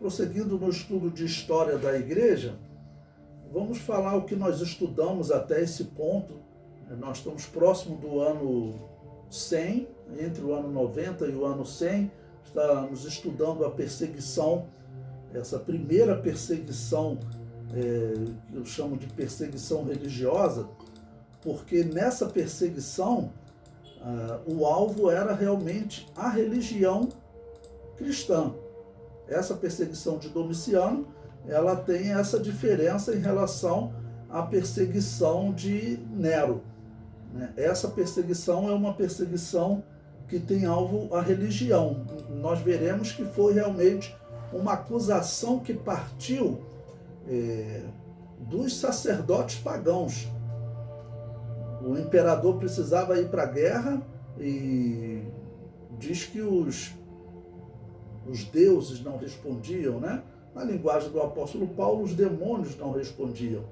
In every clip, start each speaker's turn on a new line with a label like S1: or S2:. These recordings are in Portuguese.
S1: prosseguindo no estudo de história da igreja, vamos falar o que nós estudamos até esse ponto. Nós estamos próximo do ano 100, entre o ano 90 e o ano 100, estamos estudando a perseguição, essa primeira perseguição, que eu chamo de perseguição religiosa, porque nessa perseguição o alvo era realmente a religião cristã. Essa perseguição de Domiciano, ela tem essa diferença em relação à perseguição de Nero. Essa perseguição é uma perseguição que tem alvo a religião. Nós veremos que foi realmente uma acusação que partiu dos sacerdotes pagãos. O imperador precisava ir para a guerra e diz que os deuses não respondiam, né? Na linguagem do apóstolo Paulo, os demônios não respondiam.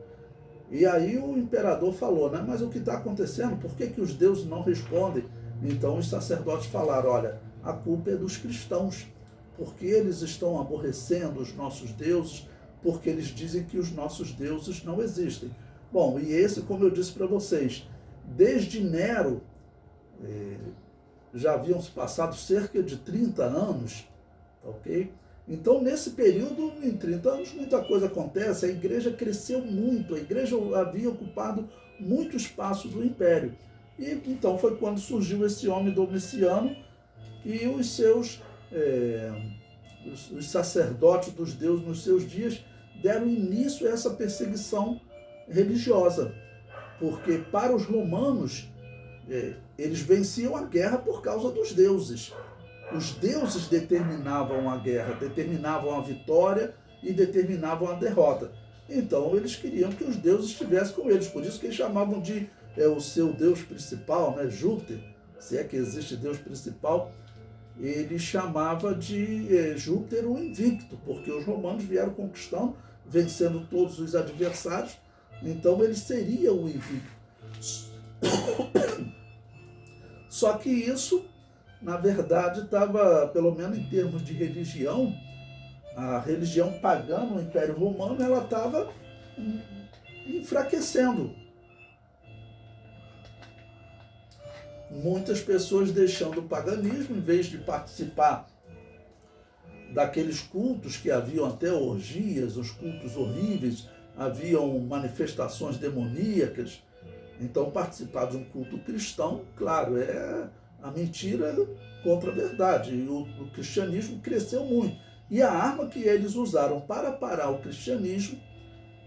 S1: E aí o imperador falou, né? Mas o que está acontecendo? Por que os deuses não respondem? Então os sacerdotes falaram, olha, a culpa é dos cristãos, porque eles estão aborrecendo os nossos deuses, porque eles dizem que os nossos deuses não existem. Bom, e esse, como eu disse para vocês, desde Nero, já haviam se passado cerca de 30 anos, ok? Então, nesse período, em 30 anos, muita coisa acontece, a igreja cresceu muito, a igreja havia ocupado muito espaço do império. E então foi quando surgiu esse homem Domiciano e os seus os sacerdotes dos deuses nos seus dias deram início a essa perseguição religiosa, porque para os romanos eles venciam a guerra por causa dos deuses. Os deuses determinavam a guerra, determinavam a vitória e determinavam a derrota. Então eles queriam que os deuses estivessem com eles, por isso que eles chamavam de o seu deus principal, né, Júpiter, se é que existe deus principal, ele chamava de Júpiter o invicto, porque os romanos vieram conquistando, vencendo todos os adversários, então ele seria o invicto. Só que isso, na verdade, estava, pelo menos em termos de religião, a religião pagã no Império Romano, ela estava enfraquecendo. Muitas pessoas deixando o paganismo, em vez de participar daqueles cultos que haviam até orgias, os cultos horríveis, haviam manifestações demoníacas. Então, participar de um culto cristão, claro, é a mentira contra a verdade. E o cristianismo cresceu muito. E a arma que eles usaram para parar o cristianismo,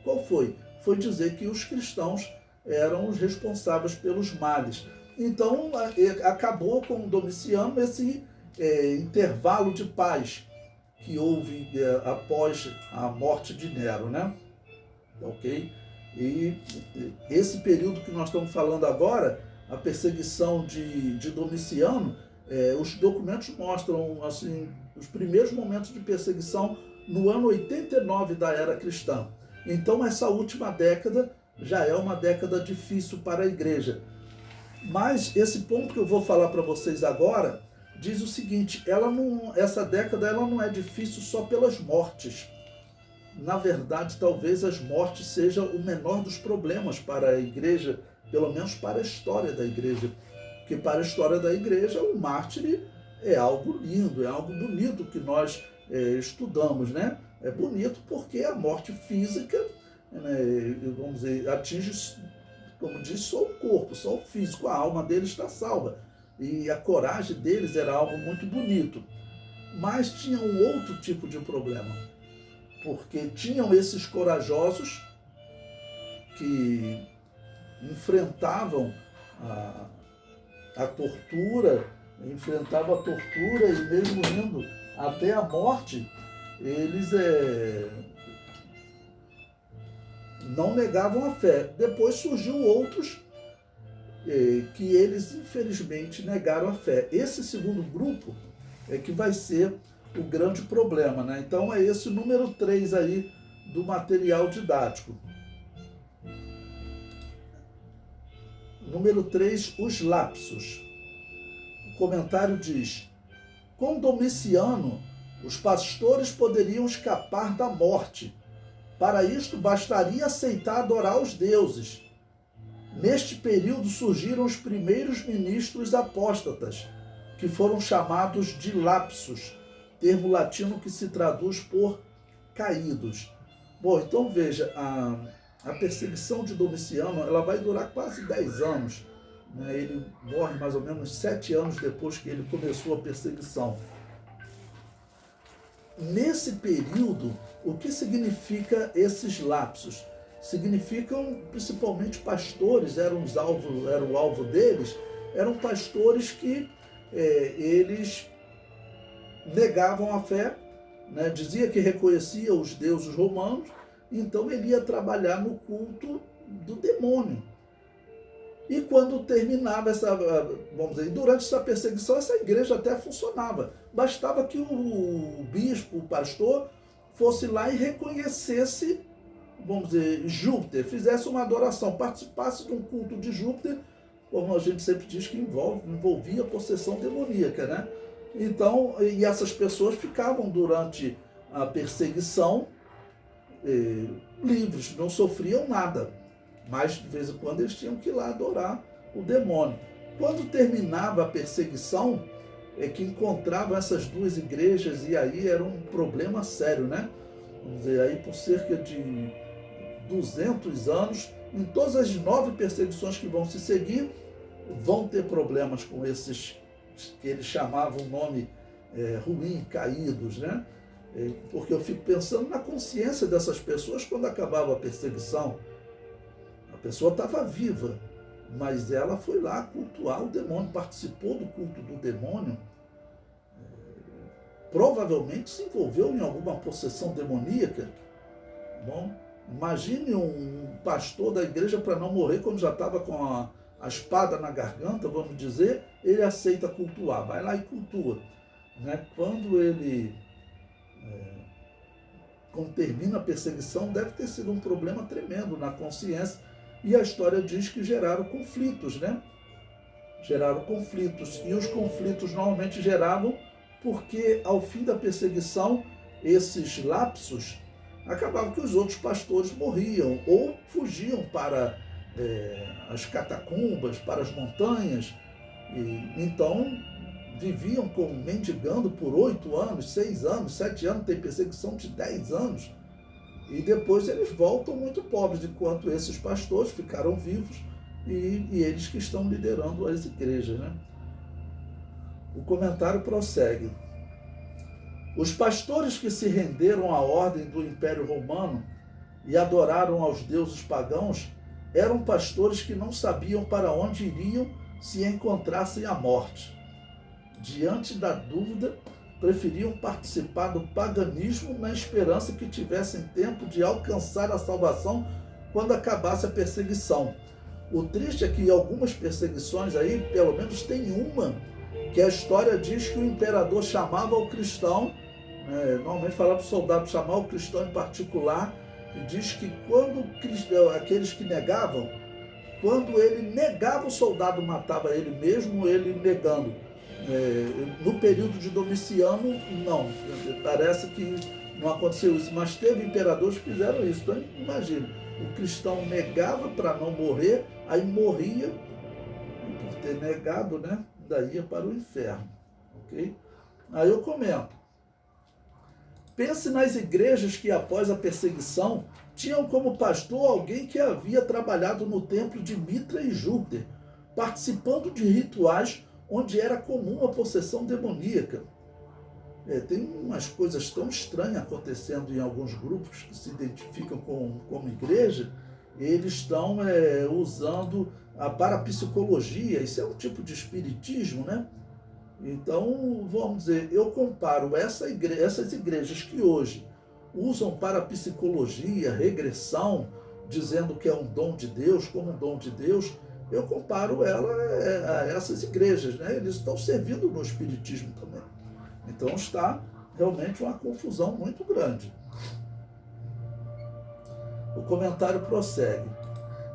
S1: qual foi? Foi dizer que os cristãos eram os responsáveis pelos males. Então, acabou com Domiciano esse intervalo de paz que houve após a morte de Nero, né? Ok? E esse período que nós estamos falando agora, a perseguição de Domiciano, os documentos mostram assim, os primeiros momentos de perseguição no ano 89 da era cristã. Então, essa última década já é uma década difícil para a igreja. Mas esse ponto que eu vou falar para vocês agora diz o seguinte, essa década ela não é difícil só pelas mortes. Na verdade, talvez as mortes sejam o menor dos problemas para a igreja, pelo menos para a história da igreja. Porque para a história da igreja, o mártir é algo lindo, é algo bonito que nós estudamos, né? É bonito porque a morte física, né, vamos dizer, atinge, como diz, só o corpo, só o físico, a alma deles está salva. E a coragem deles era algo muito bonito. Mas tinha um outro tipo de problema, porque tinham esses corajosos que enfrentavam a tortura, enfrentavam a tortura e mesmo indo até a morte, eles não negavam a fé. Depois surgiu outros que eles infelizmente negaram a fé. Esse segundo grupo é que vai ser o grande problema, né? Então é esse número 3 aí do material didático. Número 3, os lapsos. O comentário diz: com Domiciano, Os pastores poderiam escapar da morte. Para isto, bastaria aceitar adorar os deuses. Neste período surgiram os primeiros ministros apóstatas, que foram chamados de lapsus, termo latino que se traduz por caídos. Bom, então veja, a perseguição de Domiciano ela vai durar quase 10 anos. Né? Ele morre mais ou menos 7 anos depois que ele começou a perseguição. Nesse período, o que significa esses lapsos? Significam principalmente pastores, eram o alvo deles, eram pastores que eles negavam a fé, né? Dizia que reconhecia os deuses romanos, então ele ia trabalhar no culto do demônio. E quando terminava vamos dizer, durante essa perseguição, essa igreja até funcionava. Bastava que o bispo, o pastor, fosse lá e reconhecesse, vamos dizer, Júpiter, fizesse uma adoração, participasse de um culto de Júpiter, como a gente sempre diz que envolvia possessão demoníaca, né? Então, e essas pessoas ficavam durante a perseguição livres, não sofriam nada. Mas, de vez em quando, eles tinham que ir lá adorar o demônio. Quando terminava a perseguição, é que encontravam essas duas igrejas, e aí era um problema sério, né? Vamos dizer, aí por cerca de 200 anos, em todas as 9 perseguições que vão se seguir, vão ter problemas com esses que eles chamavam o nome ruim, caídos, né? Porque eu fico pensando na consciência dessas pessoas quando acabava a perseguição. A pessoa estava viva, mas ela foi lá cultuar o demônio, participou do culto do demônio, provavelmente se envolveu em alguma possessão demoníaca. Bom, imagine um pastor da igreja, para não morrer, quando já estava com a espada na garganta, vamos dizer, ele aceita cultuar, vai lá e cultua. Né? Quando termina a perseguição, deve ter sido um problema tremendo na consciência, e a história diz que geraram conflitos, né? Geraram conflitos, e os conflitos normalmente geravam porque, ao fim da perseguição, esses lapsos acabavam que os outros pastores morriam ou fugiam para as catacumbas, para as montanhas, e então viviam mendigando por 8 anos, 6 anos, 7 anos, tem perseguição de 10 anos, e depois eles voltam muito pobres, enquanto esses pastores ficaram vivos e eles que estão liderando as igrejas, né? O comentário prossegue. Os pastores que se renderam à ordem do Império Romano e adoraram aos deuses pagãos eram pastores que não sabiam para onde iriam se encontrassem a morte. Diante da dúvida, preferiam participar do paganismo na esperança que tivessem tempo de alcançar a salvação quando acabasse a perseguição. O triste é que algumas perseguições aí, pelo menos tem uma, que a história diz que o imperador chamava o cristão, normalmente falava para o soldado chamar o cristão em particular, e diz que quando aqueles que negavam, quando ele negava, o soldado matava ele mesmo, ele negando. No período de Domiciano, não. Parece que não aconteceu isso, mas teve imperadores que fizeram isso. Então, imagina, o cristão negava para não morrer, aí morria, e por ter negado, né, daí ia para o inferno. Okay? Aí eu comento. Pense nas igrejas que, após a perseguição, tinham como pastor alguém que havia trabalhado no templo de Mitra e Júpiter, participando de rituais onde era comum a possessão demoníaca. Tem umas coisas tão estranhas acontecendo em alguns grupos que se identificam como igreja, eles estão usando a parapsicologia, isso é um tipo de espiritismo, né? Então, vamos dizer, eu comparo essas igrejas que hoje usam parapsicologia, regressão, dizendo que é um dom de Deus, como um dom de Deus, eu comparo ela a essas igrejas, né? Eles estão servindo no espiritismo também. Então está realmente uma confusão muito grande. O comentário prossegue.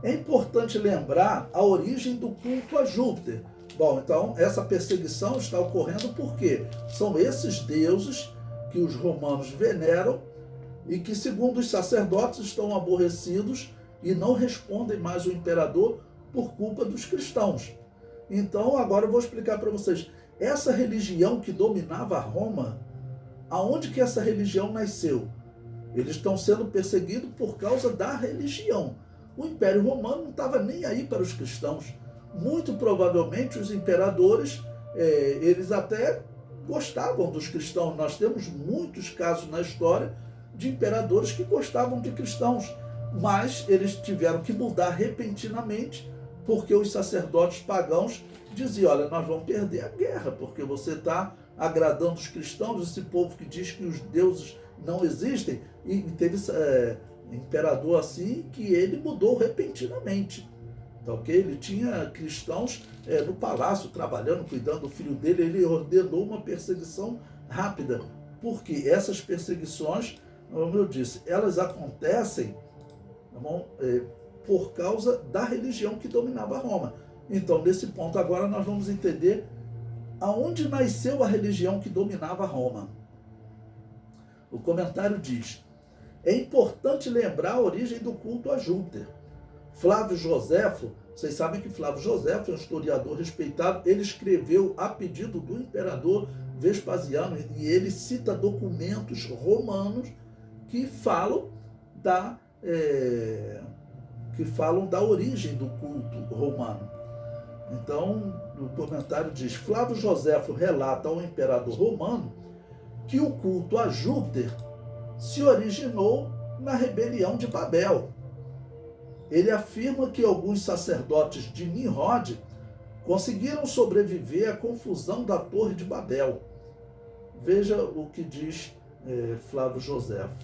S1: É importante lembrar a origem do culto a Júpiter. Bom, então essa perseguição está ocorrendo porque são esses deuses que os romanos veneram e que, segundo os sacerdotes, estão aborrecidos e não respondem mais ao imperador por culpa dos cristãos. Então, agora eu vou explicar para vocês. Essa religião que dominava Roma, aonde que essa religião nasceu? Eles estão sendo perseguidos por causa da religião. O Império Romano não estava nem aí para os cristãos. Muito provavelmente os imperadores, eles até gostavam dos cristãos. Nós temos muitos casos na história de imperadores que gostavam de cristãos, mas eles tiveram que mudar repentinamente porque os sacerdotes pagãos diziam: olha, nós vamos perder a guerra porque você está agradando os cristãos, esse povo que diz que os deuses não existem. E teve imperador assim que ele mudou repentinamente. Tá, ok? Ele tinha cristãos no palácio trabalhando, cuidando do filho dele. Ele ordenou uma perseguição rápida, porque essas perseguições, como eu disse, elas acontecem, tá bom? Por causa da religião que dominava Roma. Então, nesse ponto agora nós vamos entender aonde nasceu a religião que dominava Roma. O comentário diz: é importante lembrar a origem do culto a Júpiter. Flávio Joséfo, vocês sabem que Flávio Joséfo é um historiador respeitado, ele escreveu a pedido do imperador Vespasiano e ele cita documentos romanos que falam da origem do culto romano. Então, o comentário diz: Flávio Joséfo relata ao imperador romano que o culto a Júpiter se originou na rebelião de Babel. Ele afirma que alguns sacerdotes de Nimrod conseguiram sobreviver à confusão da Torre de Babel. Veja o que diz Flávio Joséfo.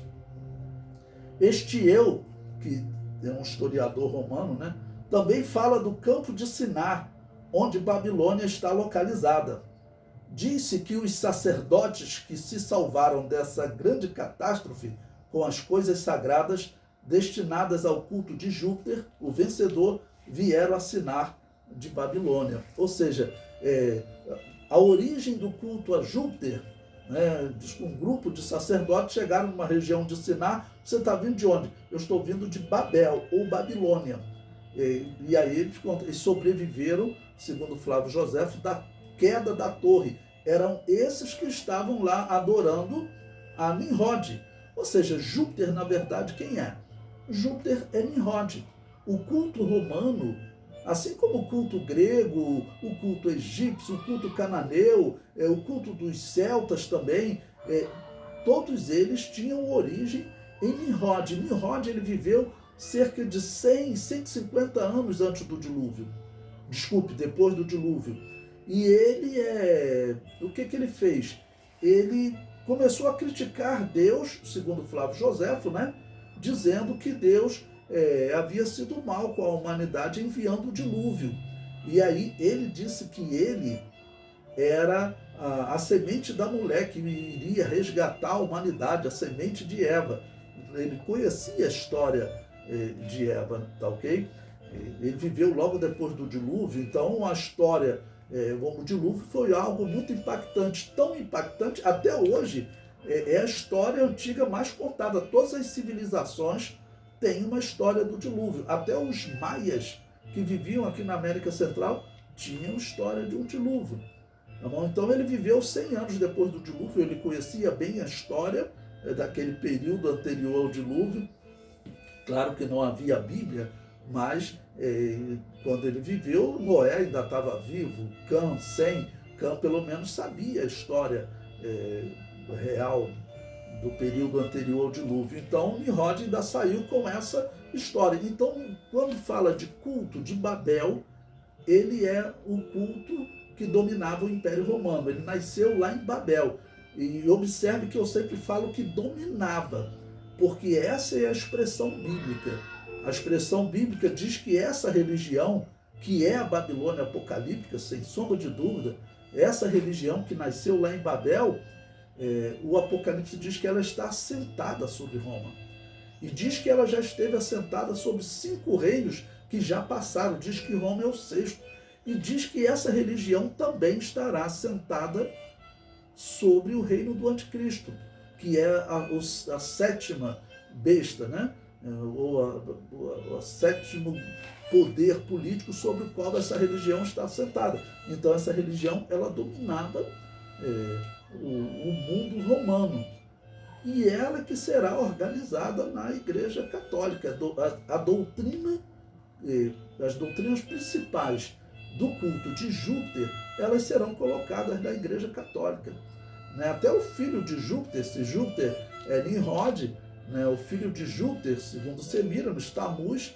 S1: Estieu, que é um historiador romano, né, também fala do campo de Sinar, onde Babilônia está localizada. Disse que os sacerdotes que se salvaram dessa grande catástrofe com as coisas sagradas destinadas ao culto de Júpiter, o vencedor, vieram a Sinar de Babilônia. Ou seja, a origem do culto a Júpiter, né, um grupo de sacerdotes chegaram numa região de Sinar. Você está vindo de onde? Eu estou vindo de Babel ou Babilônia. E aí eles sobreviveram, segundo Flávio Joséfo, da queda da torre. Eram esses que estavam lá adorando a Nimrod. Ou seja, Júpiter, na verdade, quem é? Júpiter é Nimrod. O culto romano, assim como o culto grego, o culto egípcio, o culto cananeu, o culto dos celtas também, todos eles tinham origem em Nimrod. Nimrod, ele viveu cerca de 100, 150 anos antes do dilúvio. Desculpe, depois do dilúvio. E ele, o que ele fez? Ele começou a criticar Deus, segundo Flávio Joséfo, né? Dizendo que Deus havia sido mal com a humanidade enviando o dilúvio. E aí ele disse que ele era a semente da mulher que iria resgatar a humanidade, a semente de Eva. Ele conhecia a história de Eva, tá ok? Ele viveu logo depois do dilúvio, então a história o dilúvio foi algo muito impactante, tão impactante, até hoje é a história antiga mais contada. Todas as civilizações têm uma história do dilúvio. Até os maias que viviam aqui na América Central tinham história de um dilúvio. Tá bom? Então ele viveu 100 anos depois do dilúvio, ele conhecia bem a história daquele período anterior ao dilúvio. Claro que não havia Bíblia, mas quando ele viveu, Noé ainda estava vivo, Cã, Sem. Cã pelo menos sabia a história real do período anterior ao dilúvio. Então, Nimrod ainda saiu com essa história. Então, quando fala de culto de Babel, ele é o culto que dominava o Império Romano. Ele nasceu lá em Babel. E observe que eu sempre falo que dominava, porque essa é a expressão bíblica. A expressão bíblica diz que essa religião, que é a Babilônia apocalíptica, sem sombra de dúvida, essa religião que nasceu lá em Babel, o Apocalipse diz que ela está assentada sobre Roma. E diz que ela já esteve assentada sobre 5 reinos que já passaram. Diz que Roma é o 6º. E diz que essa religião também estará assentada sobre o reino do anticristo. que é a sétima besta, né? Ou a sétimo poder político sobre o qual essa religião está assentada. Então essa religião ela dominava o mundo romano. E ela que será organizada na Igreja Católica. A doutrina, as doutrinas principais do culto de Júpiter, elas serão colocadas na Igreja Católica. Até o filho de Júpiter, se Júpiter é Nimrod, o filho de Júpiter, segundo Semíramis, Tammuz,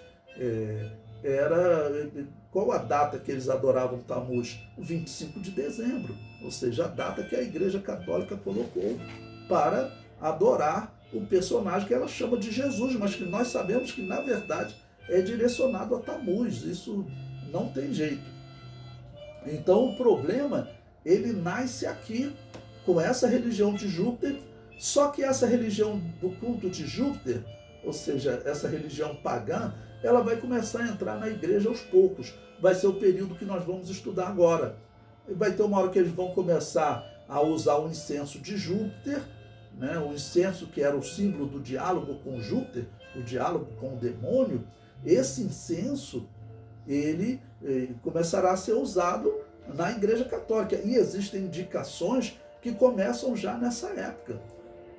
S1: qual a data que eles adoravam Tammuz? O 25 de dezembro, ou seja, a data que a Igreja Católica colocou para adorar o personagem que ela chama de Jesus, mas que nós sabemos que, na verdade, é direcionado a Tammuz. Isso não tem jeito. Então, o problema, ele nasce aqui, com essa religião de Júpiter, só que essa religião do culto de Júpiter, ou seja, essa religião pagã, ela vai começar a entrar na igreja aos poucos. Vai ser o período que nós vamos estudar agora. Vai ter uma hora que eles vão começar a usar o incenso de Júpiter, o incenso que era o símbolo do diálogo com Júpiter, o diálogo com o demônio. Esse incenso, ele começará a ser usado na Igreja Católica. E existem indicações que começam já nessa época.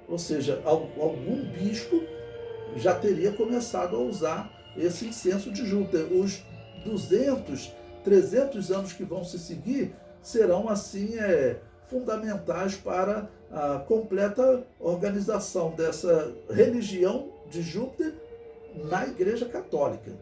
S1: Ou seja, algum bispo já teria começado a usar esse incenso de Júpiter. Os 200, 300 anos que vão se seguir serão, assim, fundamentais para a completa organização dessa religião de Júpiter na Igreja Católica.